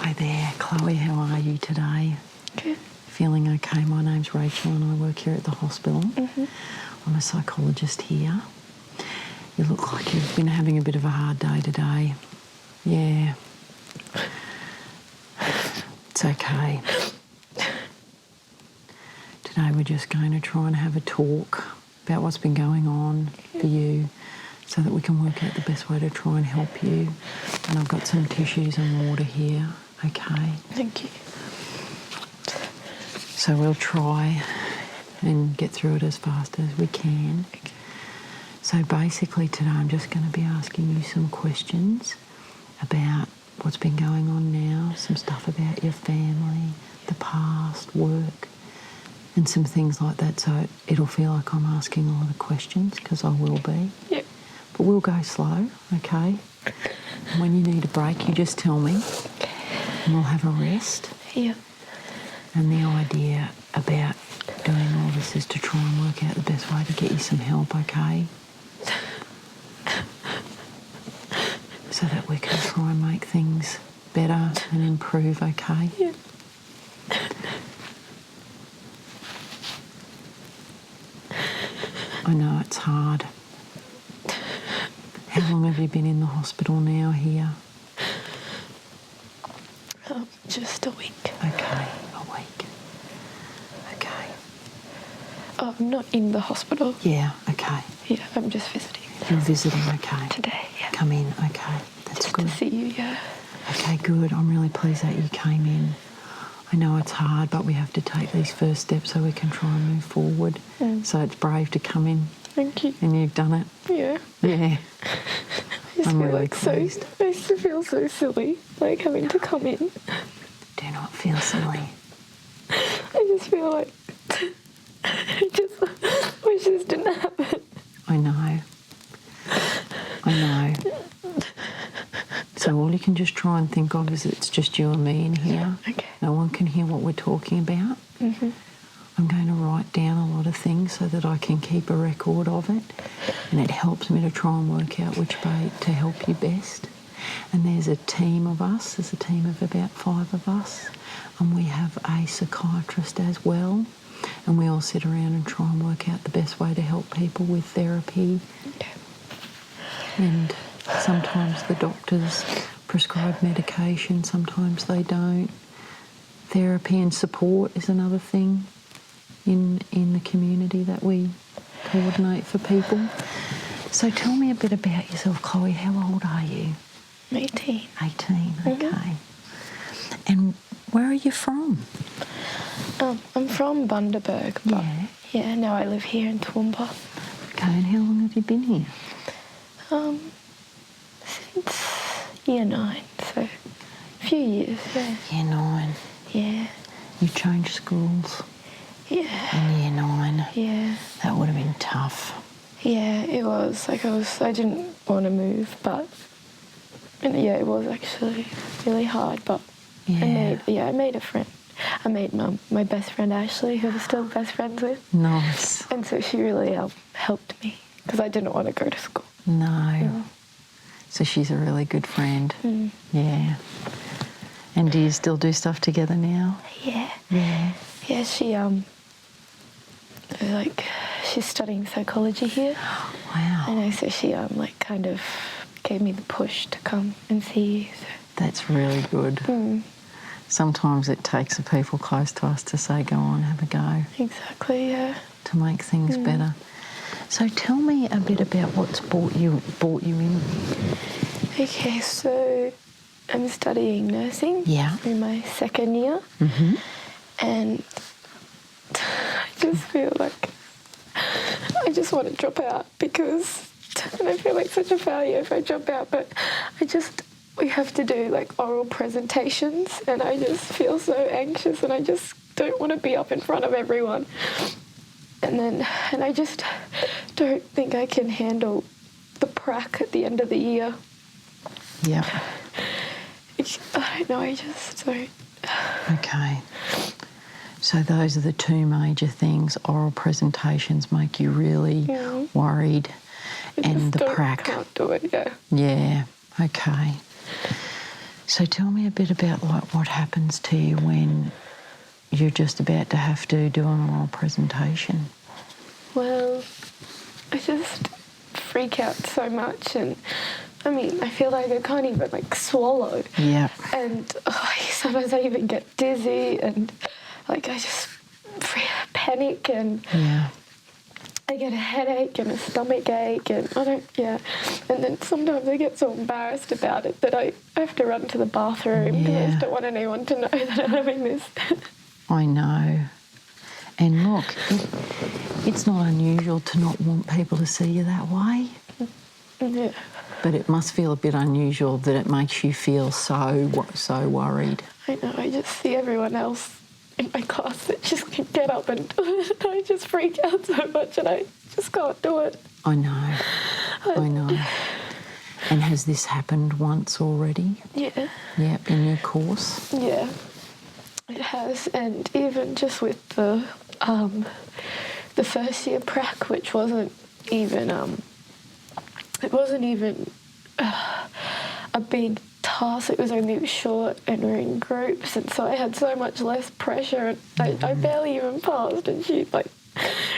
Hi there, Chloe, how are you today? Good. Feeling okay? My name's Rachel and I work here at the hospital. I'm a psychologist here. You look like you've been having a bit of a hard day today. Yeah. It's okay. Today we're just going to try and have a talk about what's been going on for you so that we can work out the best way to try and help you. And I've got some tissues and water here, okay? Thank you. So we'll try and get through it as fast as we can. Okay. So basically today I'm just going to be asking you some questions about what's been going on now, some stuff about your family, the past, work, and some things like that. So it'll feel like I'm asking a lot of questions because I will be. Yep. But we'll go slow, okay? And when you need a break, you just tell me and we'll have a rest. Yep. And the idea about doing all this is to try and work out the best way to get you some help, okay? So that we can try and make things better and improve, okay? Yeah. I know it's hard. How long have you been in the hospital now here? Just a week. Okay, a week. Okay. Oh, I'm not in the hospital. Yeah, okay. Yeah, I'm just visiting. You're visiting, okay. Today, yeah. Come in, okay. That's Just good. to see you, yeah. Okay, good. I'm really pleased that you came in. I know it's hard, but we have to take these first steps so we can try and move forward. So it's brave to come in. Thank you. And you've done it. Yeah. Yeah. I just I'm feel really like pleased. I used to feel so silly, like having to come in. Do not feel silly. I just feel like I just wish this didn't happen. I know. I know. So all you can just try and think of is it's just you and me in here. Okay. No one can hear what we're talking about. I'm going to write down a lot of things so that I can keep a record of it, and it helps me to try and work out which way to help you best. And there's a team of us, there's a team of about 5 of us, and we have a psychiatrist as well, and we all sit around and try and work out the best way to help people with therapy. Okay. And sometimes the doctors prescribe medication, sometimes they don't. Therapy and support is another thing in the community that we coordinate for people. So tell me a bit about yourself, Chloe. How old are you? 18. 18, okay. And where are you from? I'm from Bundaberg, but yeah, now I live here in Toowoomba. Okay, and how long have you been here? Since year 9, so a few years, yeah. Year 9. Yeah. You changed schools Yeah. in year 9. Yeah. That would have been tough. Yeah, it was. Like I didn't want to move, but yeah, it was actually really hard. But Yeah. I made a friend. I made my best friend Ashley, who I'm still best friends with. Nice. And so she really helped me because I didn't want to go to school. No. So she's a really good friend. Yeah. And do you still do stuff together now? Yeah. Yeah. Yeah, she's studying psychology here. Wow. I know, so she kind of gave me the push to come and see you. So. That's really good. Sometimes it takes the people close to us to say, go on, have a go. Exactly, yeah. To make things better. So tell me a bit about what's brought you in. Okay, so I'm studying nursing in my second year. And I just feel like I just want to drop out because, and I feel like such a failure if I drop out, but we have to do like oral presentations and I just feel so anxious and I just don't want to be up in front of everyone. And I just don't think I can handle the prac at the end of the year. Yeah. I don't know, I just don't. Okay. So those are the 2 major things. Oral presentations make you really worried, and the prac. I can't do it, yeah. Yeah, okay. So tell me a bit about like what happens to you when you're just about to have to do an oral presentation. Well, I just freak out so much, and I mean, I feel like I can't even like swallow. Yeah. And sometimes I even get dizzy, and like I just panic, and yeah. I get a headache and a stomach ache, and and then sometimes I get so embarrassed about it that I have to run to the bathroom because I just don't want anyone to know that I'm having this. I know. And look, it's not unusual to not want people to see you that way. Yeah. But it must feel a bit unusual that it makes you feel so worried. I know, I just see everyone else in my class that just can get up and I just freak out so much and I just can't do it. I know. And has this happened once already? Yeah. Yeah, in your course? Yeah, it has. And even just with the first year prac, which wasn't even a big task. It was only short and we were in groups, and so I had so much less pressure, and I barely even passed, and she like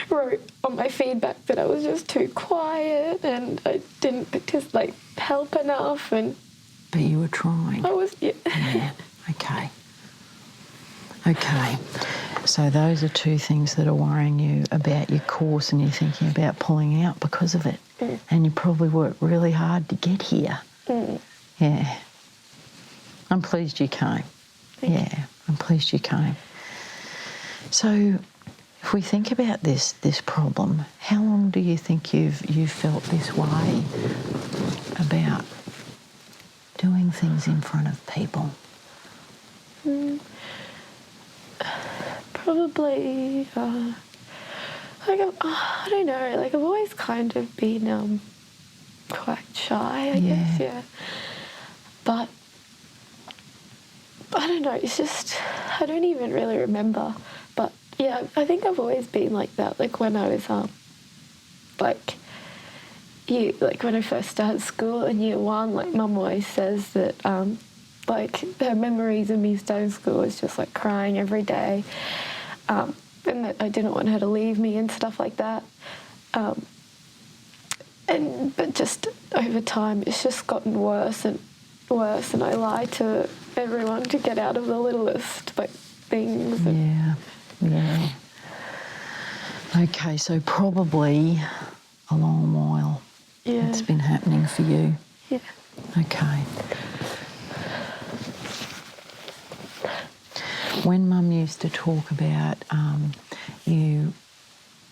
wrote on my feedback that I was just too quiet and I didn't just like help enough. And but you were trying. I was, yeah. Yeah. Okay. So those are two things that are worrying you about your course, and you're thinking about pulling out because of it. And you probably worked really hard to get here. Yeah. I'm pleased you came. I'm pleased you came. So if we think about this problem, how long do you think you've felt this way about doing things in front of people? Probably, I don't know, like I've always kind of been quite shy, I guess, yeah. But I don't know, it's just, I don't even really remember. But yeah, I think I've always been like that. Like when I was, like when I first started school in year one, like Mum always says that, like her memories of me starting school was just like crying every day. And that I didn't want her to leave me and stuff like that. But just over time, it's just gotten worse and worse, and I lie to everyone to get out of the littlest like things. Yeah. Okay, so probably a long while. Yeah. It's been happening for you. Yeah. Okay. When Mum used to talk about you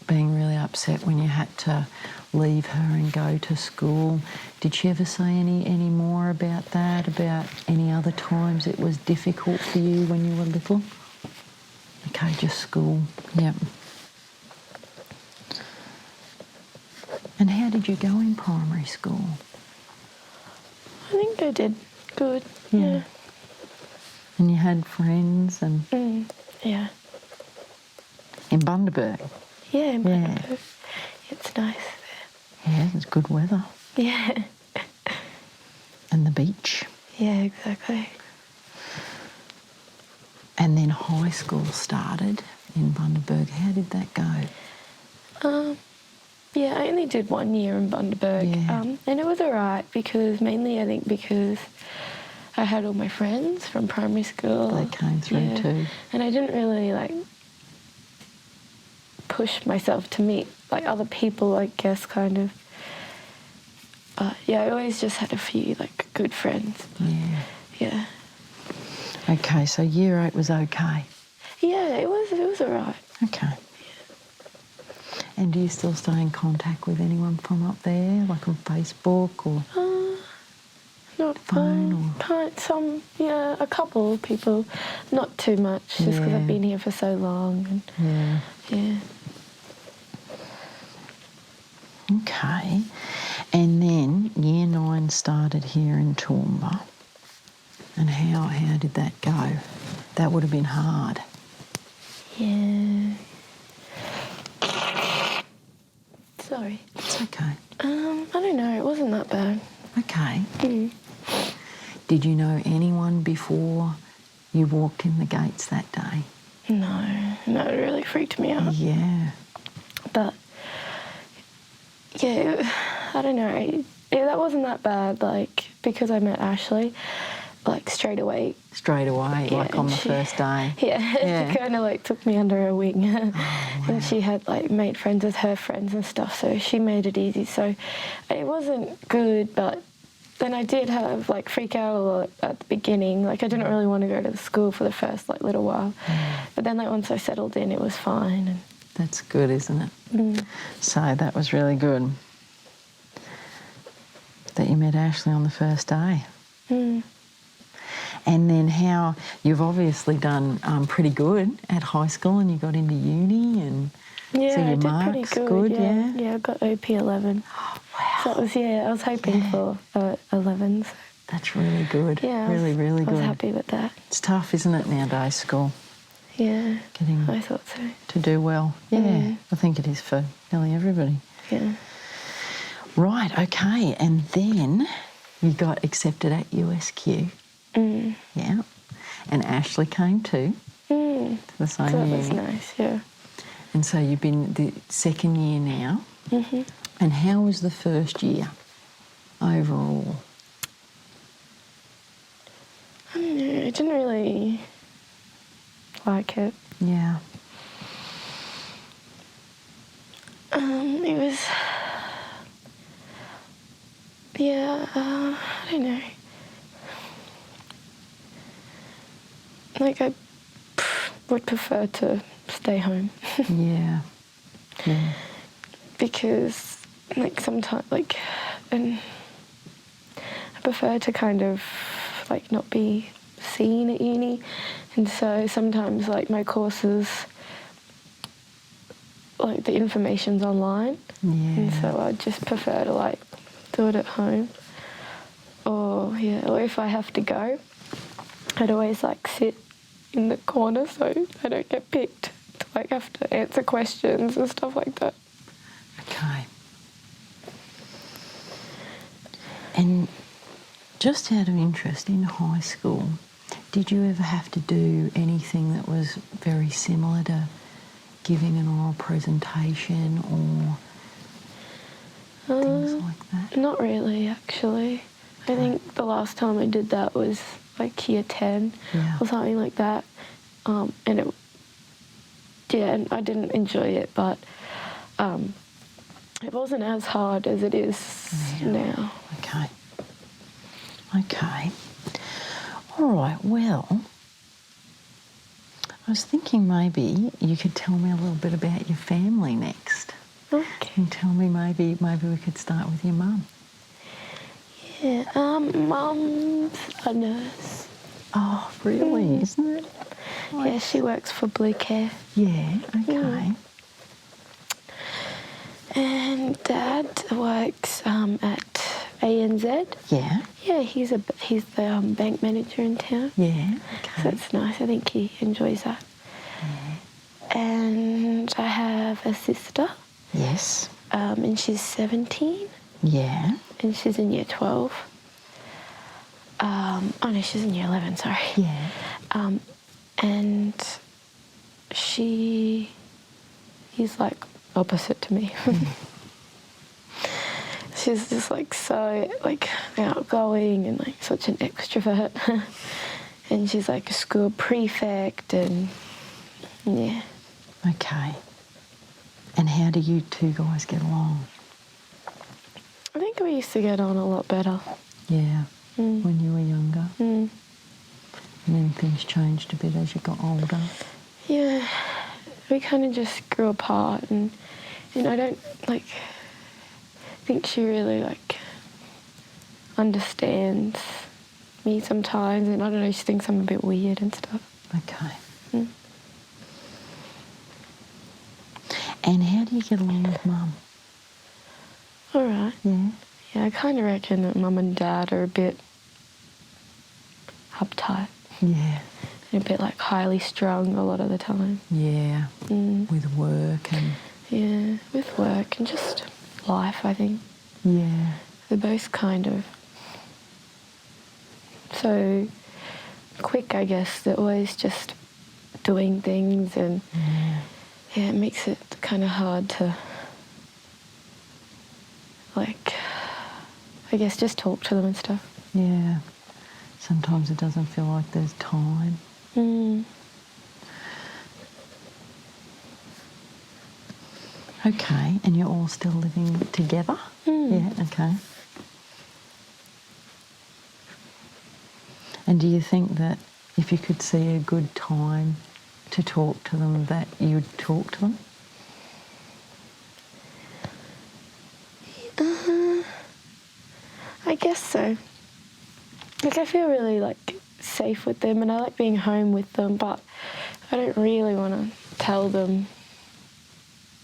being really upset when you had to leave her and go to school, did she ever say any more about that, about any other times it was difficult for you when you were little? Okay, just school. Yep. And how did you go in primary school? I think I did good. Yeah. And you had friends and... yeah. In Bundaberg? Yeah, in Bundaberg. It's nice there. Yeah, it's good weather. Yeah. And the beach. Yeah, exactly. And then high school started in Bundaberg. How did that go? Yeah, I only did 1 year in Bundaberg. And it was all right because I had all my friends from primary school. They came through too. And I didn't really like push myself to meet like other people, I guess, kind of. I always just had a few like good friends. Yeah. Okay, so year 8 was okay. Yeah, it was all right. Okay. And do you still stay in contact with anyone from up there, like on Facebook or not phone? A couple of people, not too much, just because I've been here for so long. And, yeah. Okay. And then year 9 started here in Toowoomba. And how did that go? That would have been hard. Yeah. Sorry. It's okay. I don't know, it wasn't that bad. Okay. Did you know anyone before you walked in the gates that day? No, it really freaked me out. Yeah. But, yeah, I don't know. Yeah, that wasn't that bad, like, because I met Ashley, like, straight away. Straight away, Yeah, like on the first day? Yeah, she kind of, like, took me under her wing. Oh, wow. And she had, like, made friends with her friends and stuff, so she made it easy. So it wasn't good, but then I did have, like, freak out a lot at the beginning. Like, I didn't really want to go to the school for the first, like, little while. But then, like, once I settled in, it was fine. And that's good, isn't it? So that was really good that you met Ashley on the first day. And then how you've obviously done pretty good at high school, and you got into uni, and yeah, so your I did marks pretty good. yeah? Yeah, I got OP11. Oh, wow. So that was, I was hoping for 11. So. That's really good. Yeah, really good. I was happy with that. It's tough, isn't it, nowadays, school? Yeah, Getting I thought so. to do well. Yeah, I think it is for nearly everybody. Yeah. Right, okay. And then you got accepted at USQ. Yeah. And Ashley came too. To the same So that uni. was nice, yeah. And so you've been the second year now. And how was the first year overall? I don't know, I didn't really like it. Yeah. It was, I don't know. Like, I would prefer to stay home. Yeah. Yeah. Because, like, sometimes, like, and I prefer to kind of, like, not be seen at uni. And so sometimes, like, my courses, like, the information's online. Yeah. And so I just prefer to, like, do it at home. Or if I have to go, I'd always, like, sit in the corner so I don't get picked to, like, have to answer questions and stuff like that. Okay. And just out of interest, in high school, did you ever have to do anything that was very similar to giving an oral presentation or things like that? Not really, actually. Okay. I think the last time I did that was like year 10 or something like that. And and I didn't enjoy it, but it wasn't as hard as it is now. Okay. Okay. All right, well, I was thinking maybe you could tell me a little bit about your family next. Okay. And tell me maybe we could start with your mum. Yeah, Mum's a nurse. Oh, really? Isn't it? Like... Yeah, she works for Blue Care. Yeah, okay. And Dad works at ANZ. Yeah. Yeah, he's the bank manager in town. Yeah, okay. So it's nice. I think he enjoys that. Yeah. And I have a sister. Yes. And she's 17. Yeah. And she's in year 12. Oh no, she's in year 11, sorry. Yeah. And she's like opposite to me. She's just like so like outgoing and like such an extrovert. And she's like a school prefect and yeah. Okay. And how do you two guys get along? I think we used to get on a lot better. Yeah. When you were younger. And then things changed a bit as you got older. Yeah. We kind of just grew apart and I don't like think she really like understands me sometimes, and I don't know, she thinks I'm a bit weird and stuff. Okay. And how do you get along with Mum? All right. Yeah. Yeah, I kind of reckon that Mum and Dad are a bit uptight. Yeah. And a bit like highly strung a lot of the time. Yeah. With work and... Yeah, with work and just life, I think. Yeah. They're both kind of so quick, I guess. They're always just doing things, and yeah, it makes it kind of hard to, like, I guess just talk to them and stuff. Yeah. Sometimes it doesn't feel like there's time. Okay, and you're all still living together? Yeah, okay. And do you think that if you could see a good time to talk to them, that you'd talk to them? I guess so. Like, I feel really, like, safe with them, and I like being home with them, but I don't really want to tell them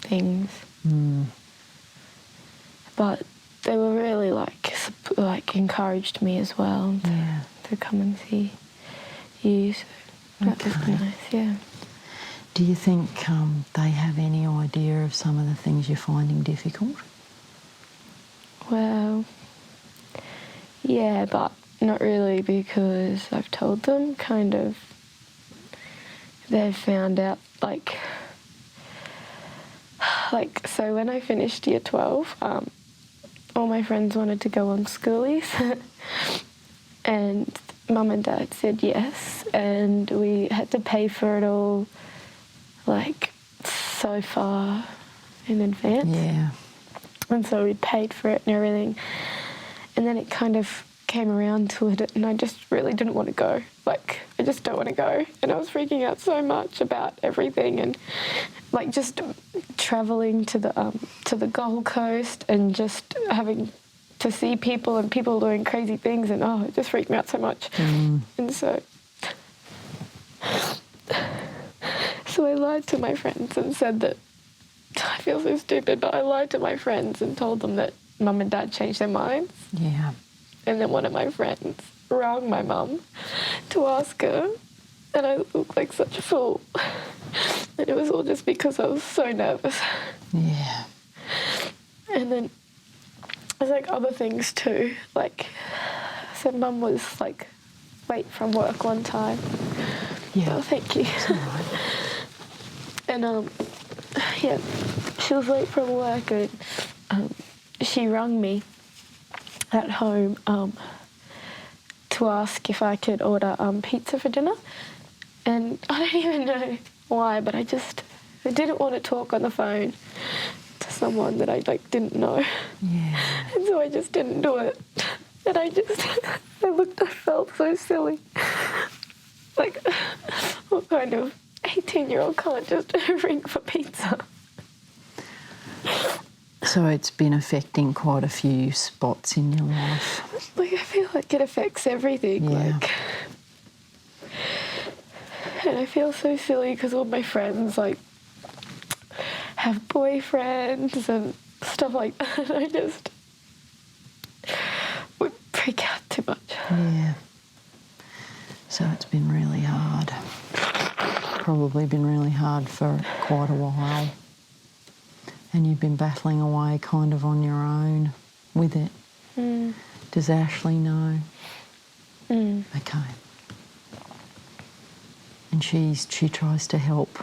things. But they were really, like encouraged me as well to come and see you, so that was nice, yeah. Do you think they have any idea of some of the things you're finding difficult? Well, yeah, but not really, because I've told them, kind of. They've found out, like, so when I finished year 12, all my friends wanted to go on schoolies and Mum and Dad said yes, and we had to pay for it all, like, so far in advance. Yeah. And so we paid for it and everything, and then it kind of came around to it, and I just really didn't want to go. Like, I just don't want to go, and I was freaking out so much about everything, and like just travelling to the Gold Coast and just having to see people and people doing crazy things, and it just freaked me out so much. And so I lied to my friends and said that, I feel so stupid, but I lied to my friends and told them that Mum and Dad changed their minds. Yeah. And then one of my friends rang my mum to ask her, and I looked like such a fool. And it was all just because I was so nervous. Yeah. And then there's, like, other things too. Like, so Mum was, like, late from work one time. Yeah. Oh, thank you. It's all right. And, yeah, she was late from work, and she rang me at home to ask if I could order pizza for dinner, and I don't even know why, but I didn't want to talk on the phone to someone that I, like, didn't know. Yeah. And so I just didn't do it, and I felt so silly. Like, what kind of 18-year-old can't just ring for pizza? So it's been affecting quite a few spots in your life. Like, I feel like it affects everything. Yeah. Like, and I feel so silly because all my friends, like, have boyfriends and stuff like that. I just would freak out too much. Yeah. So it's been really hard. Probably been really hard for quite a while. And you've been battling away kind of on your own with it. Does Ashley know? Okay. And she tries to help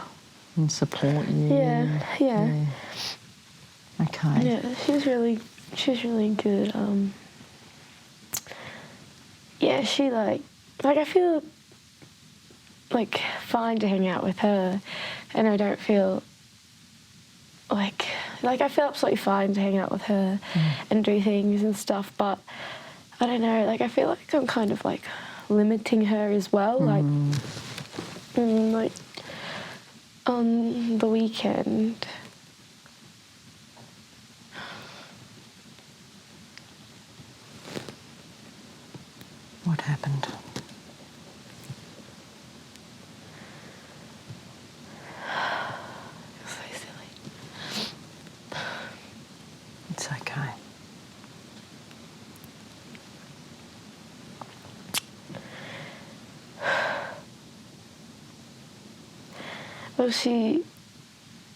and support you. Yeah. Okay. Yeah, she's really good. Yeah, she like I feel like fine to hang out with her, and I don't feel like I feel absolutely fine to hang out with her and do things and stuff, but I don't know, like, I feel like I'm kind of, like, limiting her as well, like on the weekend. What happened? So silly. It's okay. Well, she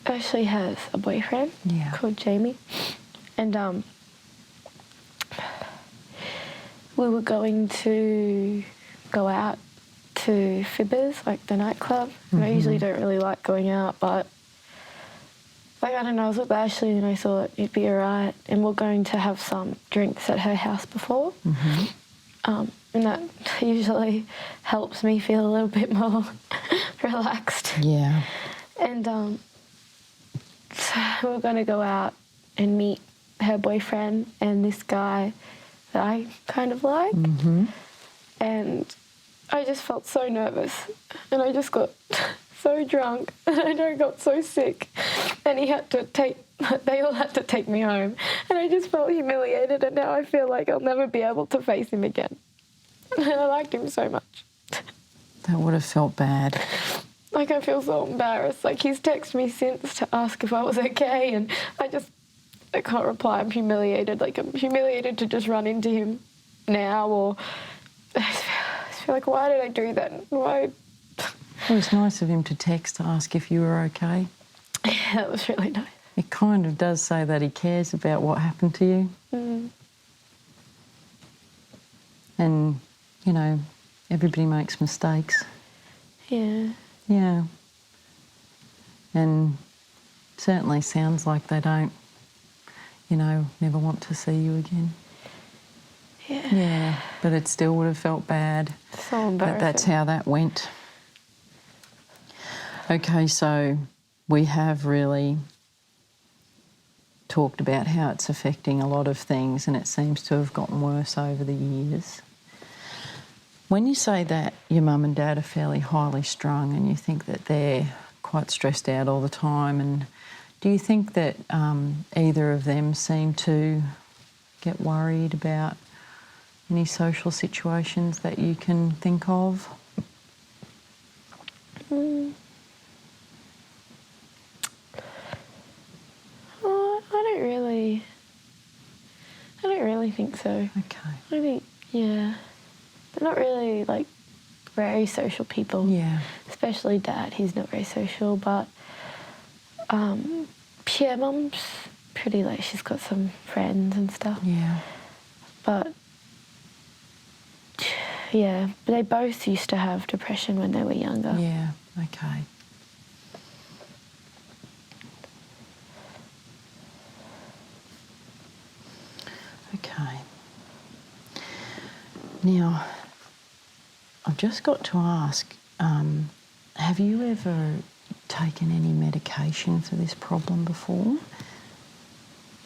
actually has a boyfriend called Jamie, and we were going to go out to Fibbers, like the nightclub. And I usually don't really like going out, but like, I don't know, I was with Ashley and I thought it'd be all right. And we're going to have some drinks at her house before. And that usually helps me feel a little bit more relaxed. Yeah. And so we're going to go out and meet her boyfriend and this guy that I kind of like. And I just felt so nervous and I just got so drunk and I got so sick and they all had to take me home and I just felt humiliated and now I feel like I'll never be able to face him again. And I liked him so much. That would have felt bad. Like, I feel so embarrassed. Like, he's texted me since to ask if I was okay and I can't reply. I'm humiliated. Like, I'm humiliated to just run into him now or I just feel like, why did I do that? Why? It was nice of him to text to ask if you were okay. Yeah, that was really nice. It kind of does say that he cares about what happened to you. And, you know, everybody makes mistakes. Yeah. Yeah. And certainly sounds like they don't, you know, never want to see you again. Yeah. Yeah, but it still would have felt bad. So embarrassing. But that's how that went. Okay, so we have really talked about how it's affecting a lot of things and it seems to have gotten worse over the years. When you say that your mum and dad are fairly highly strung and you think that they're quite stressed out all the time, and do you think that either of them seem to get worried about any social situations that you can think of? I don't really think so. Okay. I think, yeah, they're not really, like, very social people. Yeah. Especially Dad, he's not very social, but, yeah, Mum's pretty, like, she's got some friends and stuff. Yeah. But, yeah, they both used to have depression when they were younger. Yeah, okay. Okay. Now, I've just got to ask, have you ever taken any medication for this problem before?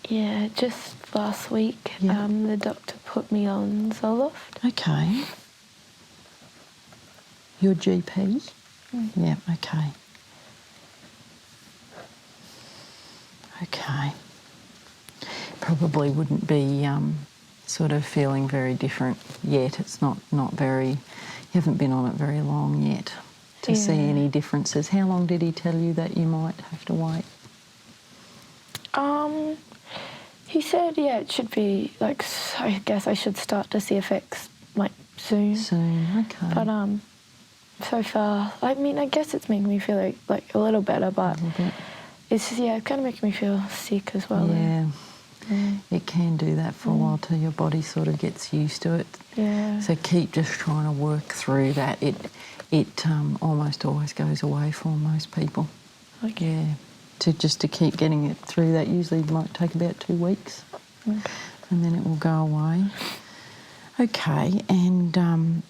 Yeah, just last week, Yeah. the doctor put me on Zoloft. Okay. Your GP? Yeah, okay. Okay. Probably wouldn't be sort of feeling very different yet. It's not very, you haven't been on it very long yet to see any differences. How long did he tell you that you might have to wait? He said, yeah, it should be, like, I guess I should start to see effects, like, soon. Soon, okay. But, so far, I mean, I guess it's making me feel like a little better, but it's just, yeah, it kind of makes me feel sick as well. Yeah. It can do that for a while till your body sort of gets used to it. Yeah. So keep just trying to work through that. It almost always goes away for most people. Okay. Yeah. To keep getting it through that usually might take about 2 weeks. Okay. And then it will go away. Okay, and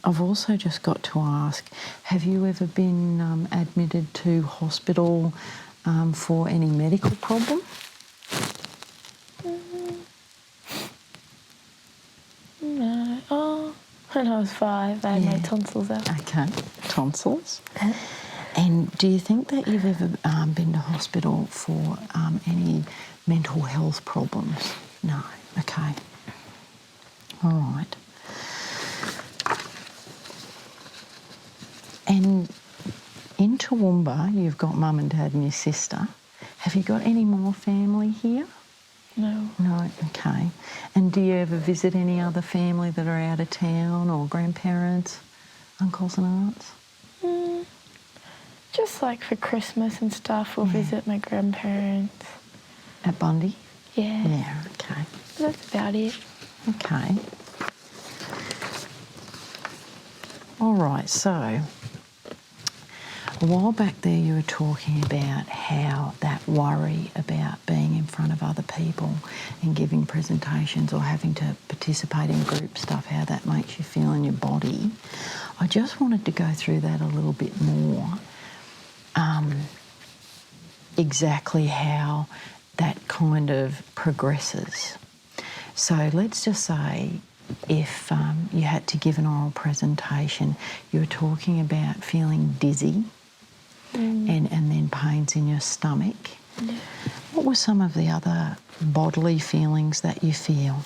I've also just got to ask, have you ever been admitted to hospital for any medical problem? No. Oh, when I was 5, I had my tonsils out. Okay, tonsils. And do you think that you've ever been to hospital for any mental health problems? No. Okay. All right. And in Toowoomba, you've got mum and dad and your sister. Have you got any more family here? No. No, okay. And do you ever visit any other family that are out of town, or grandparents, uncles and aunts? Just like for Christmas and stuff, we'll visit my grandparents. At Bundy? Yeah. Yeah, okay. That's about it. Okay. All right, so a while back there you were talking about how that worry about being in front of other people and giving presentations or having to participate in group stuff, how that makes you feel in your body. I just wanted to go through that a little bit more, exactly how that kind of progresses. So let's just say if you had to give an oral presentation, you were talking about feeling dizzy and then pains in your stomach. Yeah. What were some of the other bodily feelings that you feel?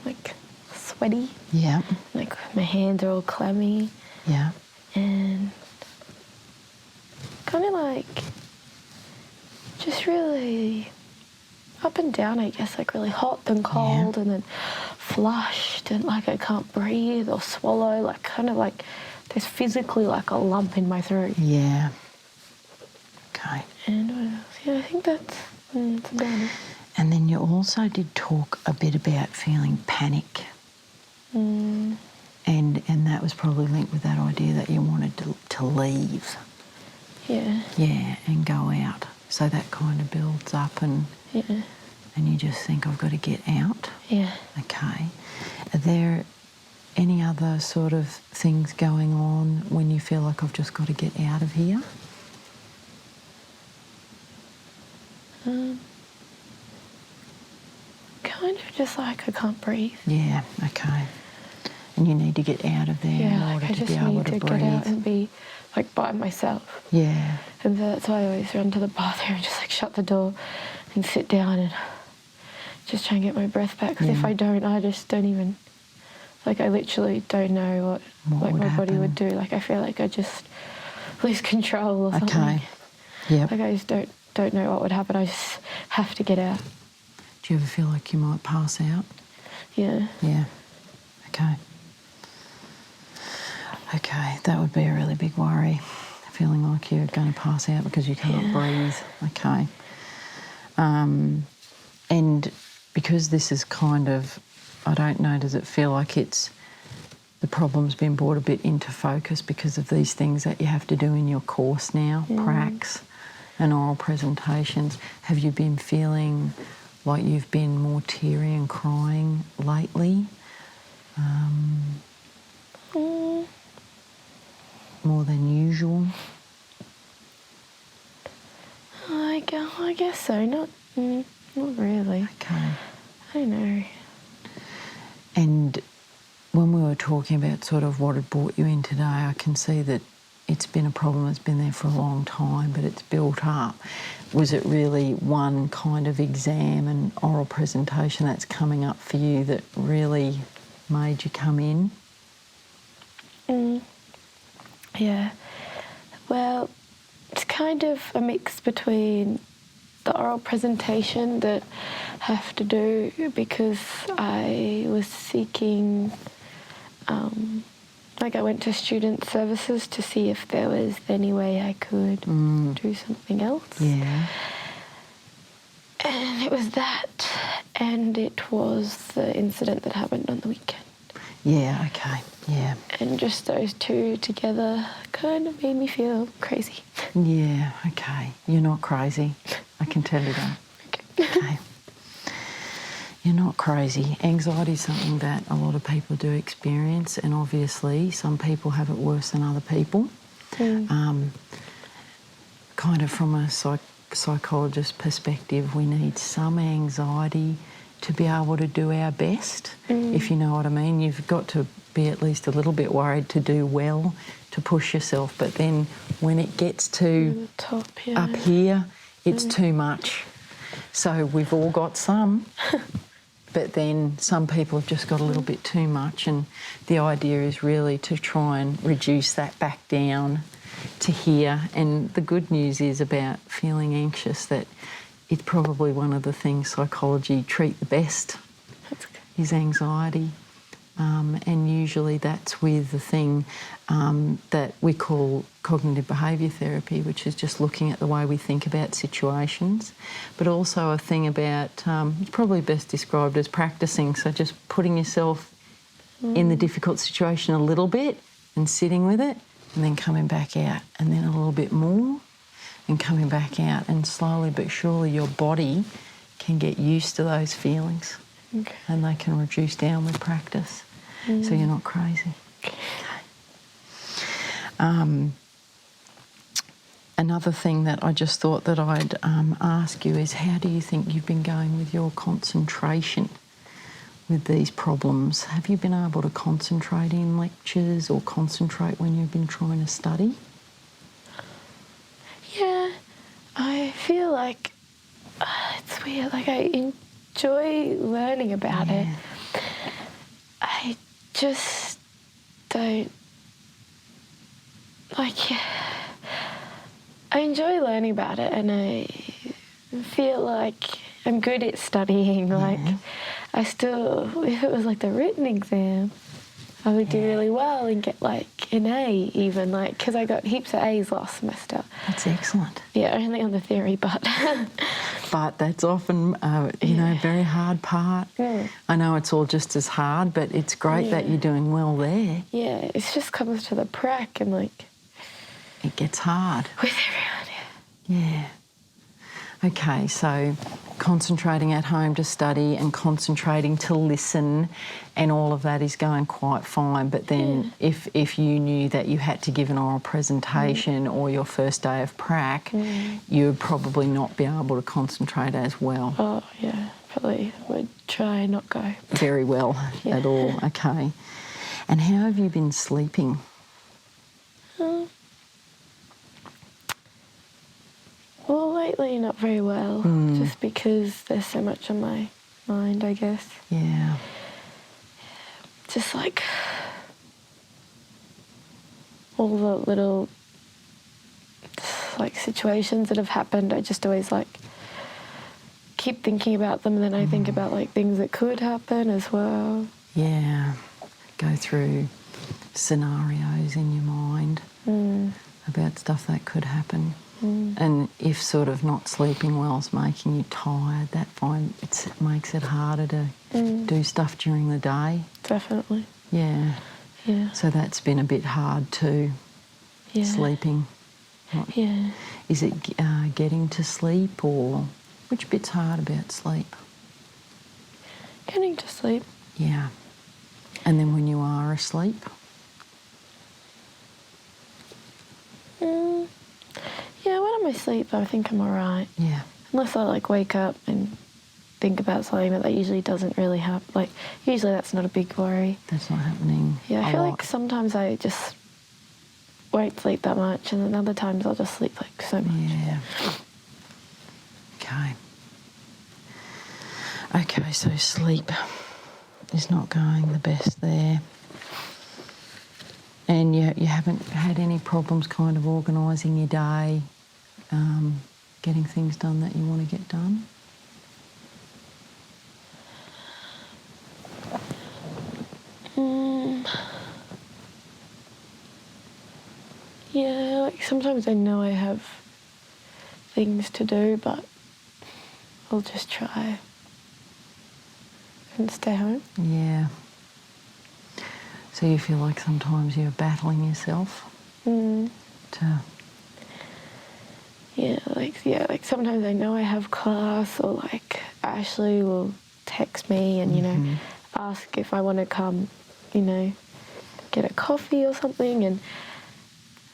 Like sweaty. Yeah. Like my hands are all clammy. Yeah. And kind of like just really up and down, I guess, like really hot and cold and then flushed and like I can't breathe or swallow, like kind of like there's physically like a lump in my throat. Yeah. Okay. And what else? Yeah, I think that's about it. And then you also did talk a bit about feeling panic. And that was probably linked with that idea that you wanted to leave. Yeah. Yeah, and go out. So that kind of builds up and you just think, I've got to get out. Yeah. Okay. Are there any other sort of things going on when you feel like I've just got to get out of here? Kind of just like I can't breathe. Yeah, okay. And you need to get out of there in order to be able to breathe. Get out and be like by myself. Yeah. And that's why I always run to the bathroom and just like shut the door and sit down and just try and get my breath back. Because if I don't, I just don't even, like I literally don't know what like my body would do. Like I feel like I just lose control or something. Okay. Yeah. Like I just don't know what would happen. I just have to get out. Do you ever feel like you might pass out? Yeah. Yeah. Okay. Okay, that would be a really big worry, feeling like you're going to pass out because you can't breathe. Okay. And because this is kind of, I don't know, does it feel like it's, the problem's been brought a bit into focus because of these things that you have to do in your course now, pracs and oral presentations? Have you been feeling like you've been more teary and crying lately? More than usual? I guess so. Not really. Okay. I don't know. And when we were talking about sort of what had brought you in today, I can see that it's been a problem that's been there for a long time, but it's built up. Was it really one kind of exam and oral presentation that's coming up for you that really made you come in? Yeah. Well, it's kind of a mix between the oral presentation that I have to do because I was seeking, like I went to student services to see if there was any way I could do something else. Yeah. And it was that, and it was the incident that happened on the weekend. Yeah, okay, yeah. And just those two together kind of made me feel crazy. Yeah, okay. You're not crazy. I can tell you that. Okay. You're not crazy. Anxiety is something that a lot of people do experience, and obviously some people have it worse than other people. Kind of from a psychologist perspective, we need some anxiety to be able to do our best, if you know what I mean. You've got to be at least a little bit worried to do well, to push yourself. But then when it gets to top, up here, it's too much. So we've all got some, but then some people have just got a little bit too much. And the idea is really to try and reduce that back down to here. And the good news is about feeling anxious that it's probably one of the things psychology treat the best is anxiety. And usually that's with the thing that we call cognitive behaviour therapy, which is just looking at the way we think about situations, but also a thing about, it's probably best described as practising, so just putting yourself in the difficult situation a little bit and sitting with it and then coming back out and then a little bit more and coming back out, and slowly but surely your body can get used to those feelings. Okay. And they can reduce down with practice, so you're not crazy. Okay. Another thing that I just thought that I'd ask you is, how do you think you've been going with your concentration with these problems? Have you been able to concentrate in lectures or concentrate when you've been trying to study? Yeah, I feel like it's weird. Like, I enjoy learning about it. I just don't like. I enjoy learning about it, and I feel like I'm good at studying. Like, I still, if it was like the written exam, I would do really well and get like an A even, like, because I got heaps of A's last semester. That's excellent. Yeah, only on the theory, but... But that's often, you know, a very hard part. I know it's all just as hard, but it's great that you're doing well there. Yeah, it just comes to the prac and, like... It gets hard. With everyone, Yeah. Okay, so concentrating at home to study and concentrating to listen and all of that is going quite fine. But then if you knew that you had to give an oral presentation or your first day of prac, you would probably not be able to concentrate as well. Oh, yeah, probably would try not go. Very well at all, okay. And how have you been sleeping? Well, lately not very well, just because there's so much on my mind, I guess. Yeah. Just like all the little like situations that have happened, I just always like keep thinking about them, and then I think about like things that could happen as well. Yeah. Go through scenarios in your mind about stuff that could happen. And if sort of not sleeping well is making you tired, that it makes it harder to do stuff during the day. Definitely. Yeah. Yeah. So that's been a bit hard too, sleeping. Yeah. Is it getting to sleep, or which bit's hard about sleep? Getting to sleep. Yeah. And then when you are asleep? Yeah, when I'm asleep, I think I'm all right. Yeah. Unless I like wake up and think about something, but that usually doesn't really happen. Like, usually that's not a big worry. That's not happening. Yeah, I feel like sometimes I just won't sleep that much, and then other times I'll just sleep like so much. Yeah. Okay. Okay, so sleep is not going the best there. And you haven't had any problems kind of organising your day, getting things done that you want to get done? Yeah, like sometimes I know I have things to do, but I'll just try and stay home. Yeah. So you feel like sometimes you're battling yourself to... like sometimes I know I have class, or like Ashley will text me and, you know, ask if I want to come, you know, get a coffee or something, and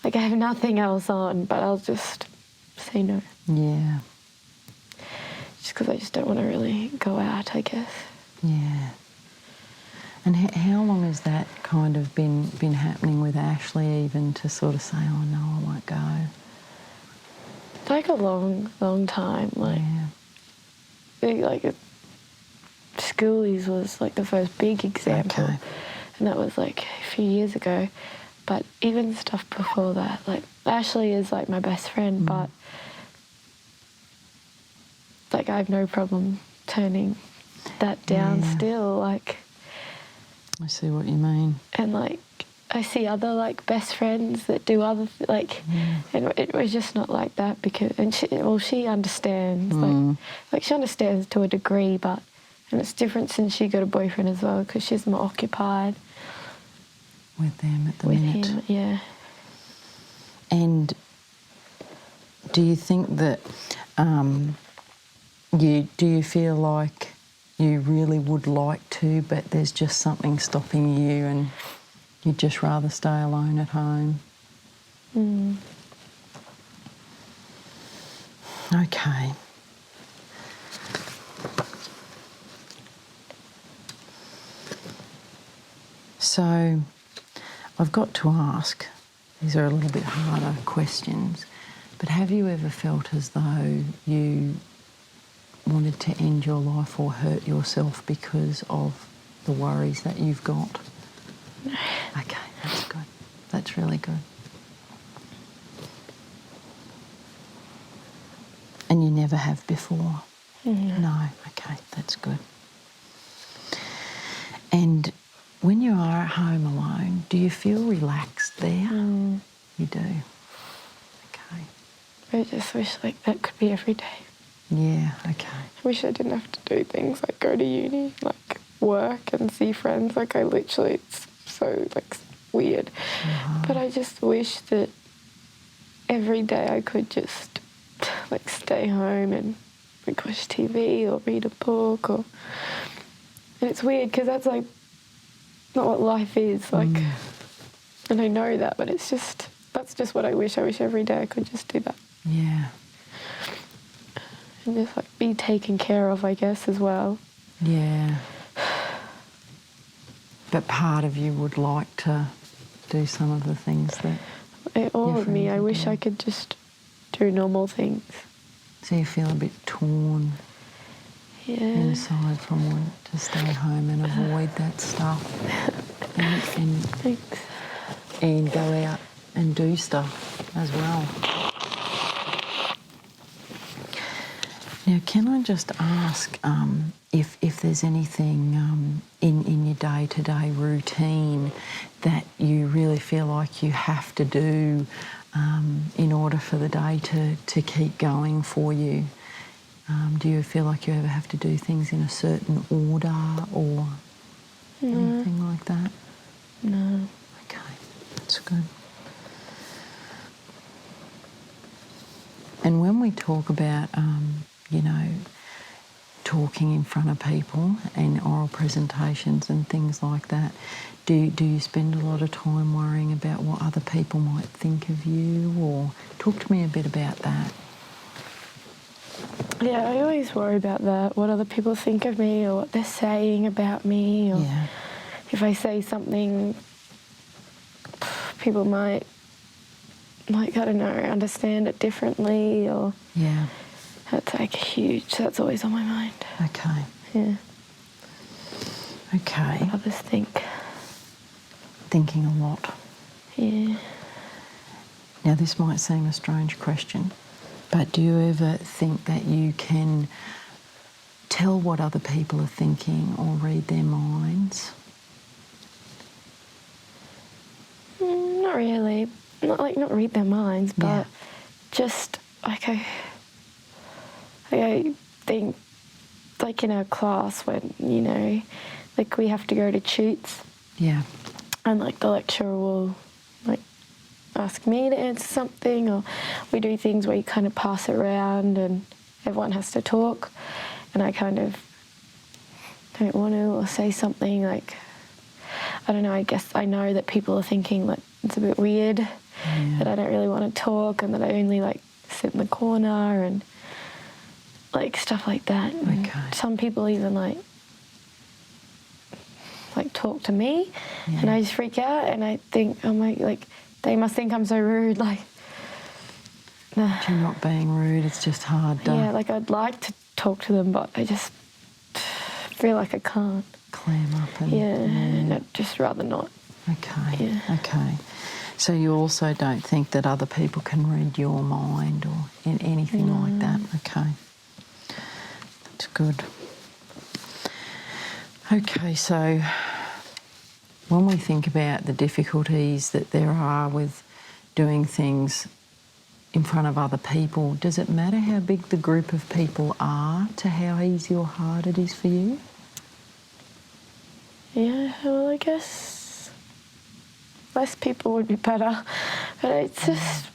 like I have nothing else on, but I'll just say no. Yeah. Just because I just don't want to really go out, I guess. Yeah. And how long has that kind of been happening with Ashley, even to sort of say, oh no, I won't go? It's like a long, long time. Like, schoolies was like the first big example, and that was like a few years ago. But even stuff before that, like Ashley is like my best friend, but like I have no problem turning that down still. Like, I see what you mean. And, like, I see other, like, best friends that do other, and it was just not like that because, and she understands, like she understands to a degree, and it's different since she got a boyfriend as well because she's more occupied. With them at the minute. With him, yeah. And do you think that, do you feel like you really would like to, but there's just something stopping you and you'd just rather stay alone at home? Okay. So I've got to ask, these are a little bit harder questions, but have you ever felt as though you wanted to end your life or hurt yourself because of the worries that you've got? No. Okay, that's good. That's really good. And you never have before? No. Okay, that's good. And when you are at home alone, do you feel relaxed there? You do? Okay. I just wish, like, that could be every day. Yeah, okay. I wish I didn't have to do things like go to uni, like work and see friends. Like, I literally, it's so, like, weird. But I just wish that every day I could just, like, stay home and, like, watch TV or read a book or... And it's weird because that's, like, not what life is, like... And I know that, but it's just... That's just what I wish. I wish every day I could just do that. Yeah. And just, like, be taken care of, I guess, as well. Yeah. But part of you would like to do some of the things that... All of me, I wish I could just do normal things. So you feel a bit torn inside from wanting to stay home and avoid that stuff and go out and do stuff as well. Now, can I just ask if there's anything in your day-to-day routine that you really feel like you have to do in order for the day to keep going for you? Do you feel like you ever have to do things in a certain order or anything like that? No. Okay, that's good. And when we talk about, talking in front of people and oral presentations and things like that, do you spend a lot of time worrying about what other people might think of you? Or talk to me a bit about that. Yeah, I always worry about that, what other people think of me or what they're saying about me. Or if I say something, people might, like, I don't know, understand it differently or... Yeah. That's, like, huge. That's always on my mind. Okay. Yeah. Okay. What others think. Thinking a lot. Yeah. Now, this might seem a strange question, but do you ever think that you can tell what other people are thinking or read their minds? Not really. Not read their minds, but just, like, I think, like, in our class when, like, we have to go to tutes. Yeah. And, like, the lecturer will, like, ask me to answer something, or we do things where you kind of pass it around and everyone has to talk, and I kind of don't want to, or say something, like, I don't know, I guess I know that people are thinking, like, it's a bit weird, that I don't really want to talk and that I only, like, sit in the corner and, like, stuff like that. Okay. And some people even, like talk to me, and I just freak out, and I think, oh my, like, they must think I'm so rude, like... But you're not being rude, it's just hard. Yeah, like, I'd like to talk to them, but I just feel like I can't. Clam up and... and I'd just rather not. Okay, Yeah. okay. So you also don't think that other people can read your mind or anything like that? Okay. That's good. Okay, so when we think about the difficulties that there are with doing things in front of other people, does it matter how big the group of people are to how easy or hard it is for you? Yeah, well, I guess less people would be better, but it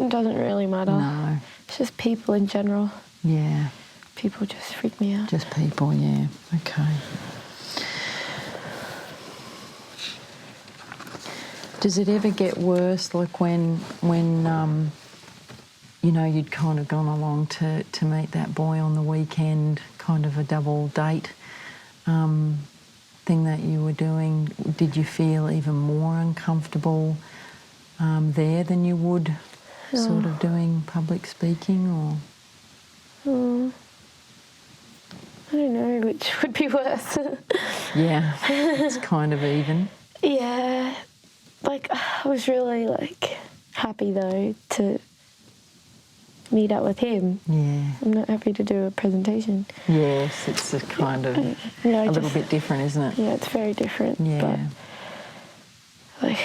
doesn't really matter. No. It's just people in general. Yeah. People just freak me out. Just people, yeah. Okay. Does it ever get worse, like when you know, you'd kind of gone along to meet that boy on the weekend, kind of a double date thing that you were doing? Did you feel even more uncomfortable there than you would sort of doing public speaking, or? I don't know which would be worse. Yeah, it's kind of even. Yeah, like I was really like happy though to meet up with him. Yeah. I'm not happy to do a presentation. Yes, it's a kind of a little bit different, isn't it? Yeah, it's very different. Yeah. But, like.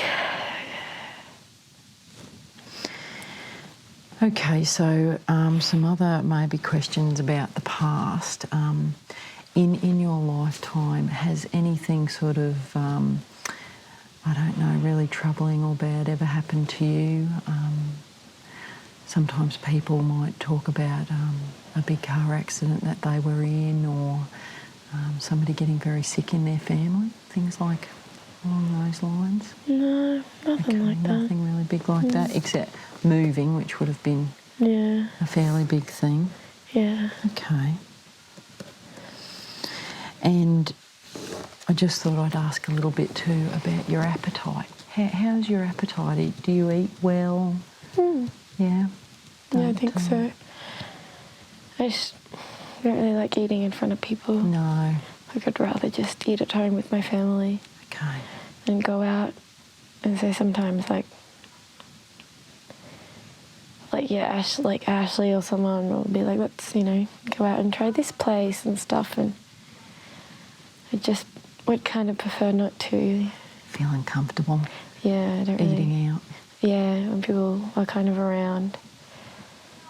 Okay, so some other maybe questions about the past. In your lifetime, has anything sort of, I don't know, really troubling or bad ever happened to you? Sometimes people might talk about a big car accident that they were in, or somebody getting very sick in their family, things like along those lines. No, nothing like that. Nothing really big like that, except moving, which would have been a fairly big thing. Yeah. Okay. And I just thought I'd ask a little bit too about your appetite. How's your appetite? Do you eat well? Yeah? Yeah, I think so. I just don't really like eating in front of people. No. Like I'd rather just eat at home with my family. Okay. And go out. And so sometimes Ashley or someone will be like, let's, go out and try this place and stuff, and I just would kind of prefer not to. Feel uncomfortable? Yeah, I don't really. Eating out? Yeah, when people are kind of around.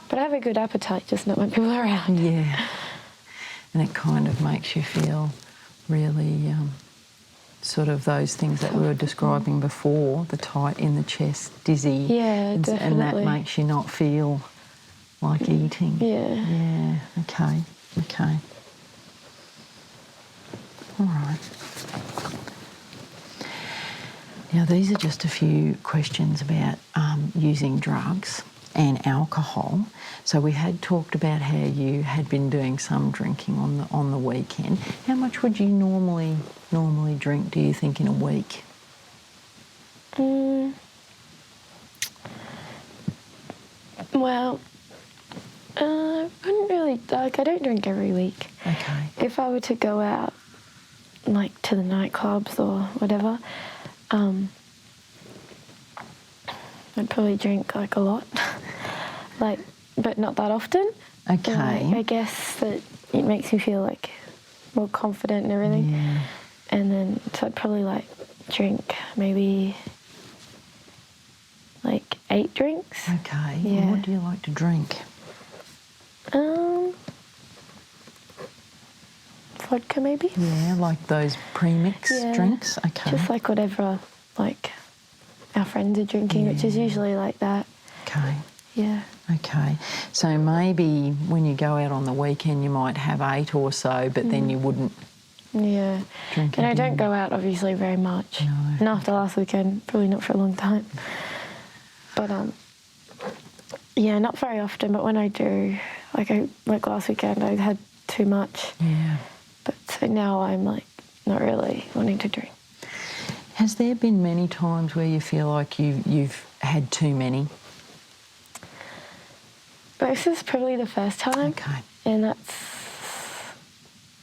But I have a good appetite, just not when people are around. Yeah. And it kind of makes you feel really sort of those things that we were describing before, the tight in the chest, dizzy. Yeah, definitely. And that makes you not feel like eating. Yeah. Yeah, okay. All right. Now, these are just a few questions about using drugs and alcohol. So we had talked about how you had been doing some drinking on the weekend. How much would you normally drink, do you think, in a week? Well, I wouldn't really, I don't drink every week. Okay. If I were to go out, to the nightclubs or whatever, I'd probably drink a lot, but not that often. Okay. I guess that it makes me feel more confident and everything. Yeah. And then so I'd probably drink maybe 8 drinks. Okay. Yeah. And what do you like to drink? Vodka maybe. Yeah, like those pre-mix drinks. Okay. Just whatever our friends are drinking, which is usually like that. Okay. Yeah. Okay. So maybe when you go out on the weekend you might have 8 or so, but then you wouldn't drink And I again. don't go out obviously very much. No. And after last weekend, probably not for a long time. But not very often, but when I do, last weekend I had too much. Yeah. But so now I'm not really wanting to drink. Has there been many times where you feel like you've had too many? This is probably the first time. Okay. And that's,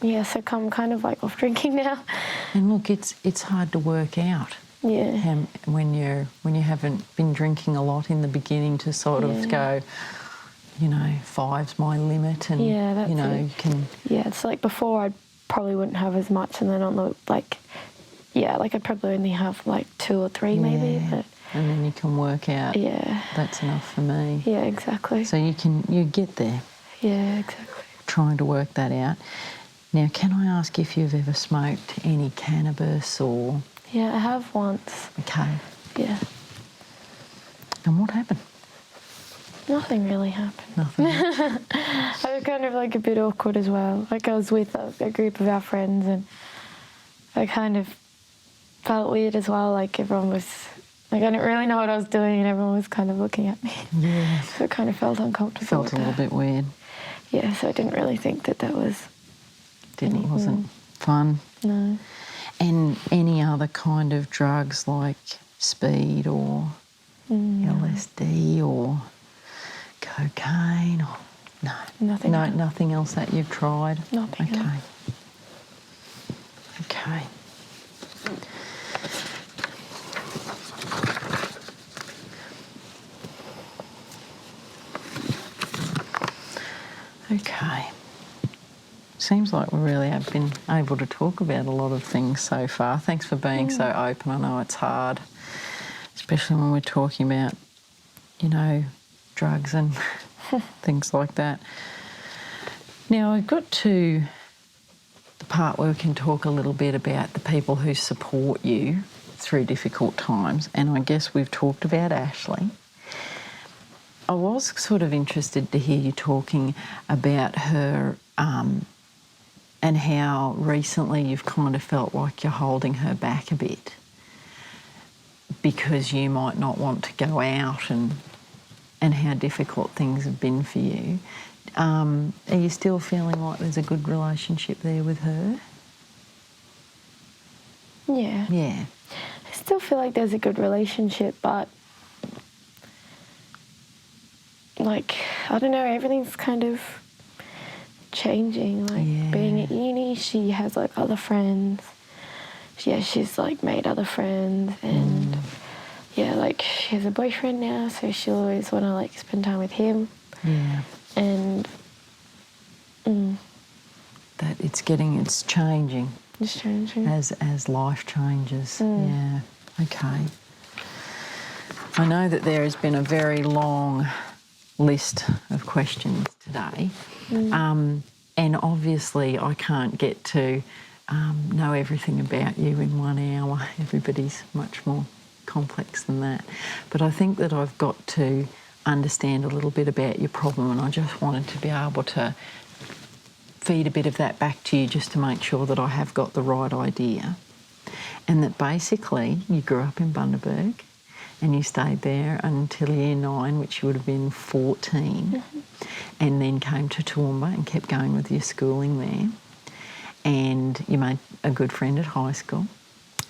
so I'm kind of off drinking now. And look, it's hard to work out. Yeah. When you haven't been drinking a lot in the beginning to sort of go, 5's my limit, and that's you can. Yeah, it's before I probably wouldn't have as much, and then on the yeah, like I'd probably only have like 2 or 3 maybe. But and then you can work out, that's enough for me. Yeah, exactly. So you get there. Yeah, exactly. Trying to work that out. Now, can I ask if you've ever smoked any cannabis or... Yeah, I have once. Okay. Yeah. And what happened? Nothing really happened. Nothing. I was kind of like a bit awkward as well. Like I was with a group of our friends and I kind of felt weird as well. Like everyone was, like I didn't really know what I was doing and everyone was kind of looking at me. Yeah. So it kind of felt uncomfortable. Felt a little bit weird. Yeah, so I didn't really think that was... Wasn't fun. No. And any other kind of drugs like speed or LSD or cocaine or... No. Nothing. No, nothing else that you've tried? Nothing. Okay. Okay. Okay. Seems like we really have been able to talk about a lot of things so far. Thanks for being so open. I know it's hard, especially when we're talking about, drugs and things like that. Now, I've got to the part where we can talk a little bit about the people who support you through difficult times, and I guess we've talked about Ashley. I was sort of interested to hear you talking about her and how recently you've kind of felt like you're holding her back a bit because you might not want to go out and how difficult things have been for you. Are you still feeling like there's a good relationship there with her? Yeah. Yeah. I still feel like there's a good relationship, but like, I don't know, everything's kind of changing. Like being at uni, she has like other friends. Yeah, she's like made other friends and like she has a boyfriend now, so she'll always want to like spend time with him. Yeah. And that it's changing. It's changing. As life changes. Yeah. Okay. I know that there has been a very long list of questions today. And obviously I can't get to know everything about you in 1 hour. Everybody's much more complex than that. But I think that I've got to understand a little bit about your problem, and I just wanted to be able to feed a bit of that back to you just to make sure that I have got the right idea. And that basically you grew up in Bundaberg and you stayed there until year 9, which you would have been 14, and then came to Toowoomba and kept going with your schooling there. And you made a good friend at high school,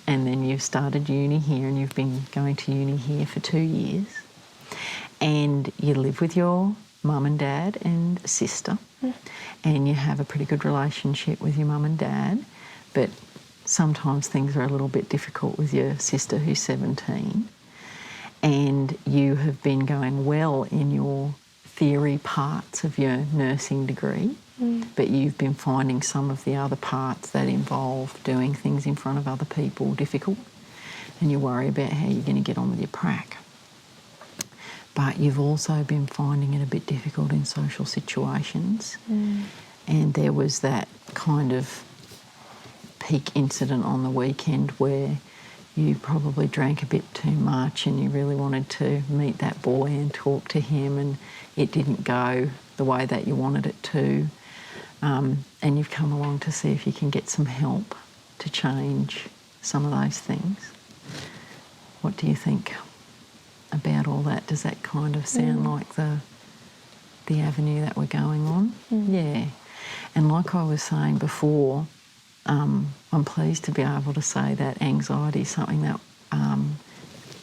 and then you've started uni here and you've been going to uni here for 2 years. And you live with your mum and dad and sister, and you have a pretty good relationship with your mum and dad, but sometimes things are a little bit difficult with your sister who's 17. And you have been going well in your theory parts of your nursing degree, but you've been finding some of the other parts that involve doing things in front of other people difficult, and you worry about how you're going to get on with your prac. But you've also been finding it a bit difficult in social situations. And there was that kind of peak incident on the weekend where you probably drank a bit too much and you really wanted to meet that boy and talk to him, and it didn't go the way that you wanted it to. And you've come along to see if you can get some help to change some of those things. What do you think about all that? Does that kind of sound like the avenue that we're going on? Yeah. And like I was saying before, I'm pleased to be able to say that anxiety is something that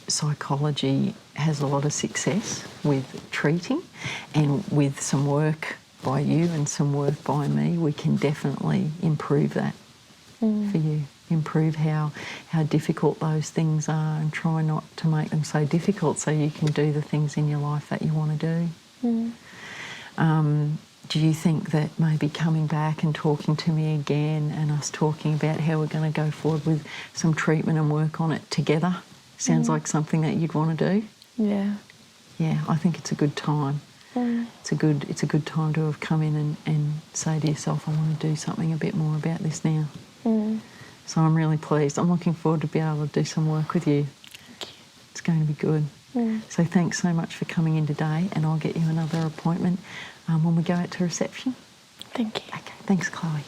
psychology has a lot of success with treating, and with some work by you and some work by me, we can definitely improve that for you. Improve how difficult those things are and try not to make them so difficult so you can do the things in your life that you want to do. do you think that maybe coming back and talking to me again and us talking about how we're going to go forward with some treatment and work on it together sounds like something that you'd want to do? Yeah. Yeah, I think it's a good time. It's a good time to have come in and say to yourself, I want to do something a bit more about this now. So I'm really pleased. I'm looking forward to be able to do some work with you. Thank you. It's going to be good. So thanks so much for coming in today, and I'll get you another appointment when we go out to reception. Thank you. Okay, thanks, Chloe.